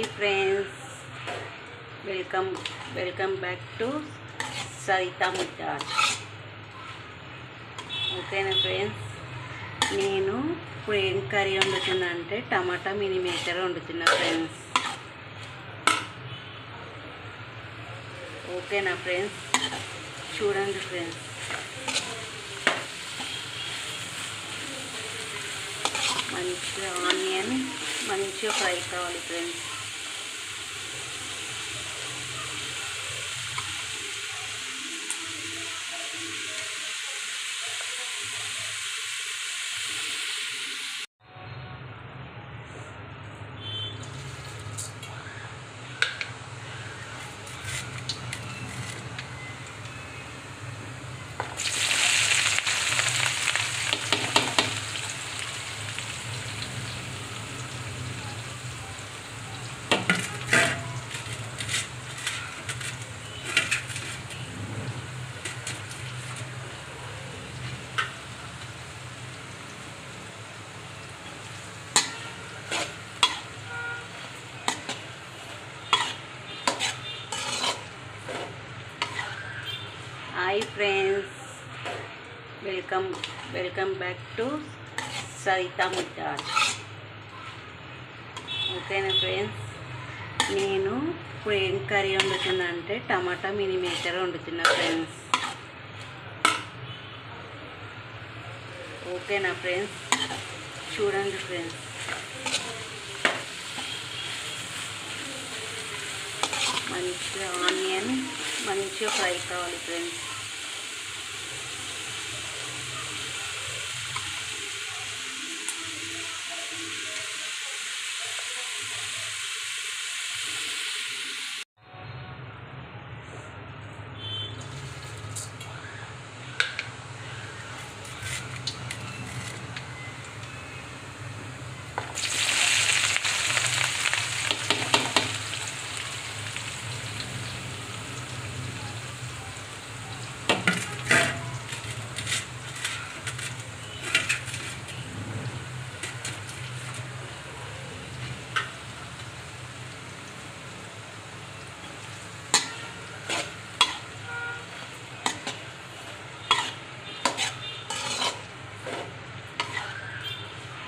Hi friends, welcome back to Saritha ముట్టాజ్. ఓకేనా friends, నేను ఇప్పుడు ఏం కర్రీ వండుతున్నా అంటే టమాటా మినీ మేకర్ వండుతున్నా ఫ్రెండ్స్. ఓకేనా ఫ్రెండ్స్, చూడండి ఫ్రెండ్స్. మంచిగా ఆనియన్ మంచిగా ఫ్రై కావాలి friends. Hi friends, welcome back to Saritha ముట్టాజ్. ఓకేనా ఫ్రెండ్స్, నేను ఇప్పుడు ఏం కర్రీ వండుతున్నా అంటే టమాటా మినీ మేకర్ వండుతున్నా ఫ్రెండ్స్. ఓకేనా ఫ్రెండ్స్, చూడండి ఫ్రెండ్స్. మంచిగా ఆనియన్ మంచిగా ఫ్రై కావాలి friends.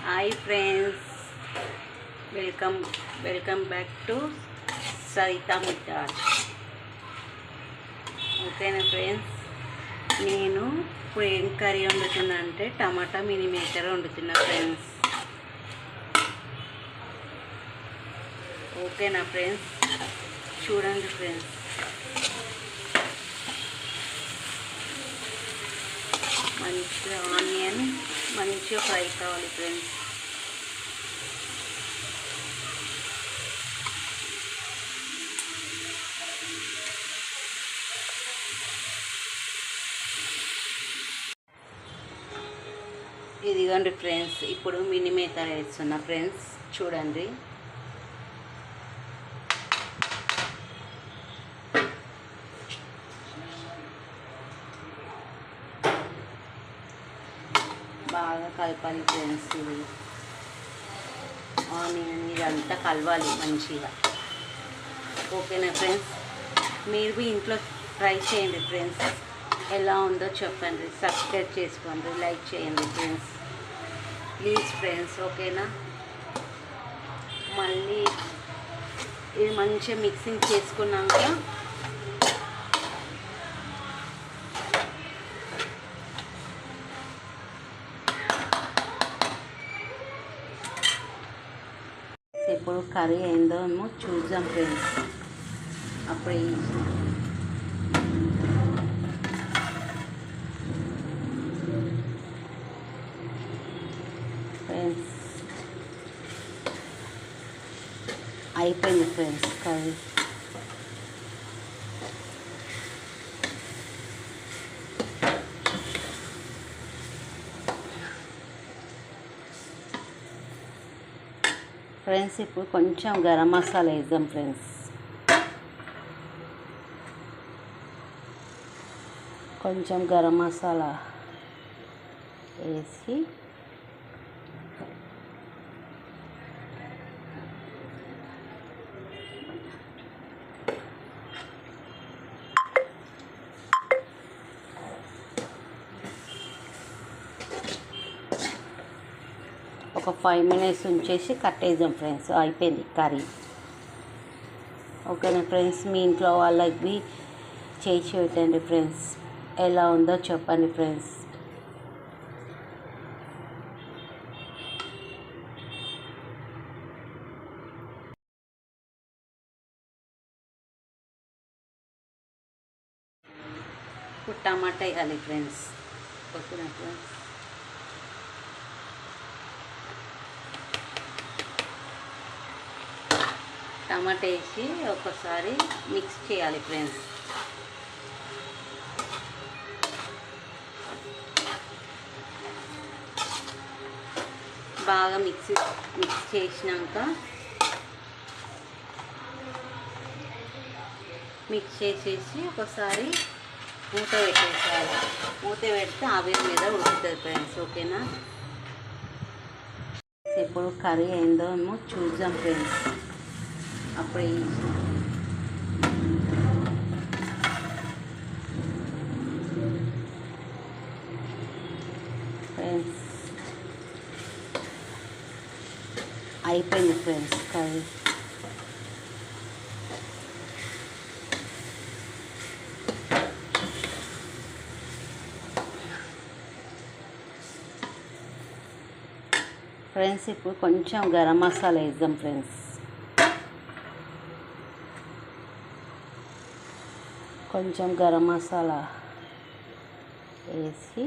Hi friends, welcome back to Saritha ముట్టాజ్. ఓకేనా ఫ్రెండ్స్, నేను ఇప్పుడు ఏం కర్రీ వండుతున్నా అంటే టమాటా మినీ మేకర్ వండుతున్నా ఫ్రెండ్స్. ఓకేనా ఫ్రెండ్స్, చూడండి ఫ్రెండ్స్. మంచిగా ఆనియన్ మంచిగా ఫ్రై కావాలి ఫ్రెండ్స్. ఇదిగోండి ఫ్రెండ్స్, ఇప్పుడు మినీ మేకర్ వేస్తున్నా ఫ్రెండ్స్, చూడండి. బాగా కలపాలి ఫ్రెండ్స్. ఇది ఆనియన్ ఇదంతా కలవాలి మంచిగా. ఓకేనా ఫ్రెండ్స్, మీరు ఇంట్లో ట్రై చేయండి ఫ్రెండ్స్. ఎలా ఉందో చెప్పండి, సబ్స్క్రైబ్ చేసుకోండి, లైక్ చేయండి ఫ్రెండ్స్, ప్లీజ్ ఫ్రెండ్స్. ఓకేనా, మళ్ళీ ఇది మంచిగా మిక్సింగ్ చేసుకున్నాక ఇప్పుడు కర్రీ ఏందో చూద్దాం ఫ్రెండ్స్. అప్పుడే ఫ్రెండ్స్ అయిపోయింది ఫ్రెండ్స్ కర్రీ. ఫ్రెండ్స్ ఇప్పుడు కొంచెం గరం మసాలా వేద్దాం ఫ్రెండ్స్. కొంచెం గరం మసాలా వేసి ఒక 5 మినిట్స్ ఉంచేసి కట్టేద్దాం ఫ్రెండ్స్. అయిపోయింది కర్రీ. ఓకేనా ఫ్రెండ్స్, మీ ఇంట్లో వాళ్ళకి చేసి పెట్టండి ఫ్రెండ్స్. ఎలా ఉందో చెప్పండి ఫ్రెండ్స్. ఇప్పుడు టమాటా వేయాలి ఫ్రెండ్స్. ఓకేనా ఫ్రెండ్స్, టమాటా వేసి ఒకసారి మిక్స్ చేయాలి ఫ్రెండ్స్. బాగా మిక్స్ చేసినాక మిక్స్ చేసేసి ఒకసారి మూత పెట్టేసేయాలి. మూత పెడితే ఆవిరి మీద ఉడుకుతుంది ఫ్రెండ్స్. ఓకేనా, ఇప్పుడు కర్రీ ఏందో ఏమో చూద్దాం ఫ్రెండ్స్. అప్పుడే ఫ్రెండ్స్ అయిపోయింది ఫ్రెండ్స్ కర్రీ. ఫ్రెండ్స్ ఇప్పుడు కొంచెం గరం మసాలా వేద్దాం ఫ్రెండ్స్. కొంచెం గరం మసాలా వేసి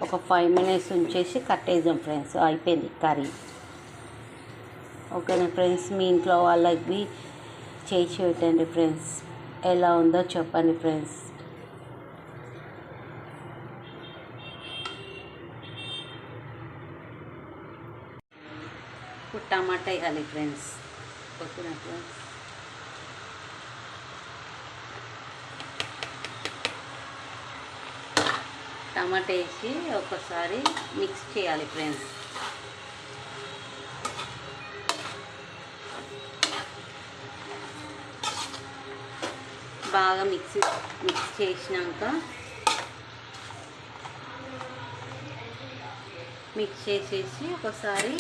ఒక 5 మినిట్స్ ఉంచేసి కట్టేద్దాం ఫ్రెండ్స్. అయిపోయింది కర్రీ. ఓకేనా ఫ్రెండ్స్, మీ ఇంట్లో వాళ్ళకి చేసి పెట్టండి ఫ్రెండ్స్. ఎలా ఉందో చెప్పండి ఫ్రెండ్స్. ఇప్పుడు టమాటా వేయాలి ఫ్రెండ్స్. ఓకేనా ఫ్రెండ్స్, టమాటా వేసి ఒకసారి మిక్స్ చేయాలి ఫ్రెండ్స్. బాగా మిక్స్ చేసినాక మిక్స్ చేసేసి ఒకసారి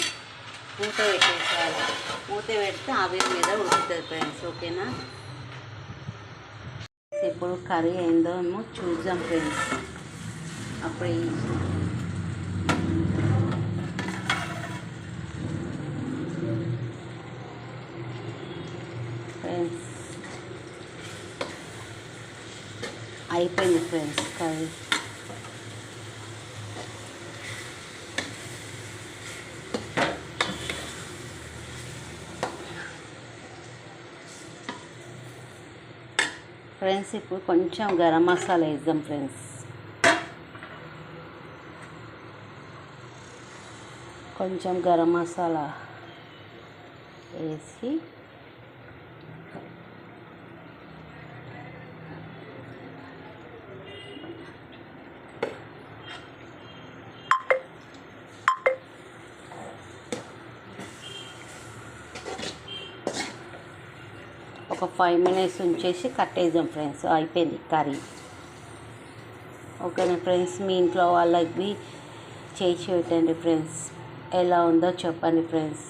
మూత పెట్టేసేయాలి. మూత పెడితే ఆవిరి మీద ఉడుకుతుంది ఫ్రెండ్స్. ఓకేనా, ఇప్పుడు కర్రీ ఏందో ఏమో చూద్దాం ఫ్రెండ్స్. అప్పుడే ఫ్రెండ్స్ అయిపోయింది ఫ్రెండ్స్ కర్రీ. ఫ్రెండ్స్ ఇప్పుడు కొంచెం గరం మసాలా వేద్దాం ఫ్రెండ్స్. కొంచెం గరం మసాలా వేసి ఒక 5 మినిట్స్ ఉంచేసి కట్టేద్దాం ఫ్రెండ్స్. అయిపోయింది కర్రీ. ఓకేనా ఫ్రెండ్స్, మీ ఇంట్లో వాళ్ళకి చేసి పెట్టండి ఫ్రెండ్స్. ఎలా ఉందో చెప్పండి ఫ్రెండ్స్.